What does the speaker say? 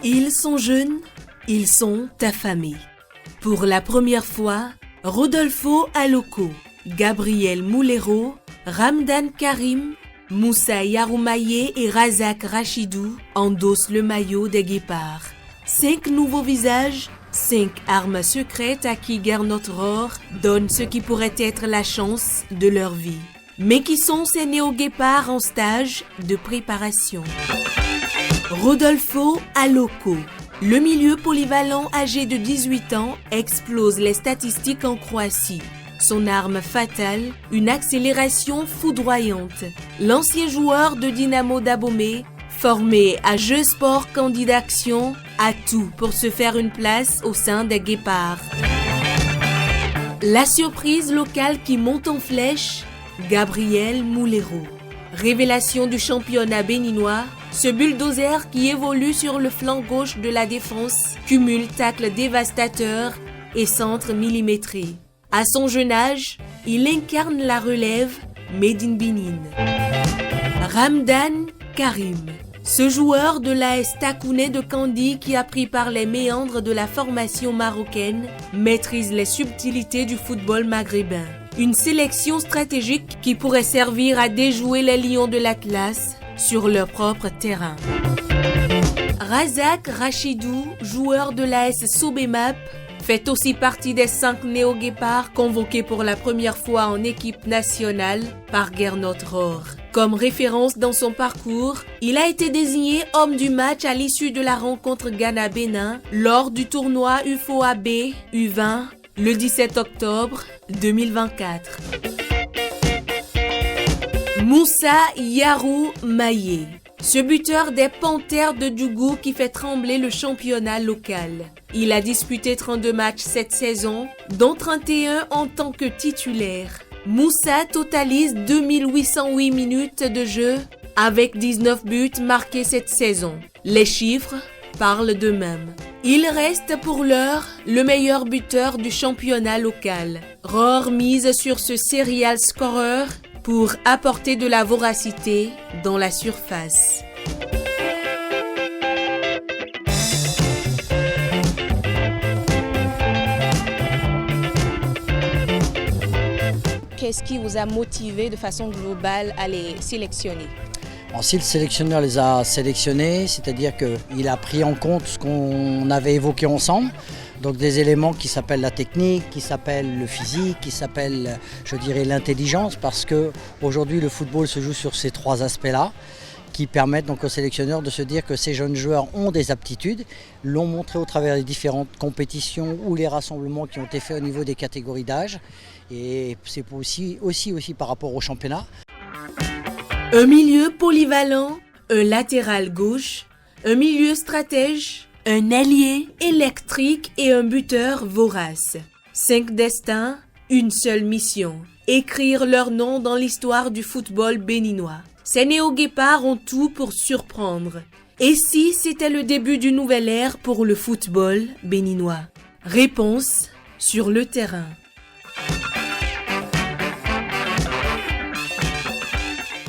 Ils sont jeunes, ils sont affamés. Pour la première fois, Rodolfo Aloko, Gabriel Moulero, Ramdan Karim, Moussa Yaroumaye et Razak Rachidou endossent le maillot des Guépards. 5 nouveaux visages, 5 armes secrètes à qui Gernot Rohr donne ce qui pourrait être la chance de leur vie. Mais qui sont ces néo-guépards en stage de préparation? Rodolfo Aloko, le milieu polyvalent âgé de 18 ans, explose les statistiques en Croatie. Son arme fatale, une accélération foudroyante. L'ancien joueur de Dynamo d'Abomey, formé à Jeux Sport Candidat Action, a tout pour se faire une place au sein des Guépards. La surprise locale qui monte en flèche, Gabriel Moulero. Révélation du championnat béninois, ce bulldozer qui évolue sur le flanc gauche de la défense cumule tacles dévastateurs et centres millimétrés. À son jeune âge, il incarne la relève Made in Benin. Ramdan Karim, ce joueur de l'AS Takounet de Kandy qui a pris par les méandres de la formation marocaine, maîtrise les subtilités du football maghrébin. Une sélection stratégique qui pourrait servir à déjouer les lions de l'Atlas sur leur propre terrain. Razak Rachidou, joueur de l'AS Sobemap, fait aussi partie des 5 néo-guépards convoqués pour la première fois en équipe nationale par Gernot Rohr. Comme référence dans son parcours, il a été désigné homme du match à l'issue de la rencontre Ghana-Bénin lors du tournoi UFOAB U20 le 17 octobre 2024. Moussa Yaroumaye, ce buteur des Panthères de Djougou qui fait trembler le championnat local. Il a disputé 32 matchs cette saison, dont 31 en tant que titulaire. Moussa totalise 2808 minutes de jeu avec 19 buts marqués cette saison. Les chiffres parlent d'eux-mêmes. Il reste pour l'heure le meilleur buteur du championnat local. Rohr mise sur ce serial scorer pour apporter de la voracité dans la surface. Qu'est-ce qui vous a motivé de façon globale à les sélectionner? Si le sélectionneur les a sélectionnés, c'est-à-dire qu'il a pris en compte ce qu'on avait évoqué ensemble, donc des éléments qui s'appellent la technique, qui s'appellent le physique, qui s'appellent, je dirais, l'intelligence, parce qu'aujourd'hui le football se joue sur ces 3 aspects-là, qui permettent donc aux sélectionneurs de se dire que ces jeunes joueurs ont des aptitudes, l'ont montré au travers des différentes compétitions ou les rassemblements qui ont été faits au niveau des catégories d'âge, et c'est aussi par rapport au championnat. Un milieu polyvalent, un latéral gauche, un milieu stratège, un ailier électrique et un buteur vorace. 5 destins, une seule mission, écrire leur nom dans l'histoire du football béninois. Ces néo-guépards ont tout pour surprendre. Et si c'était le début d'une nouvelle ère pour le football béninois? Réponse sur le terrain.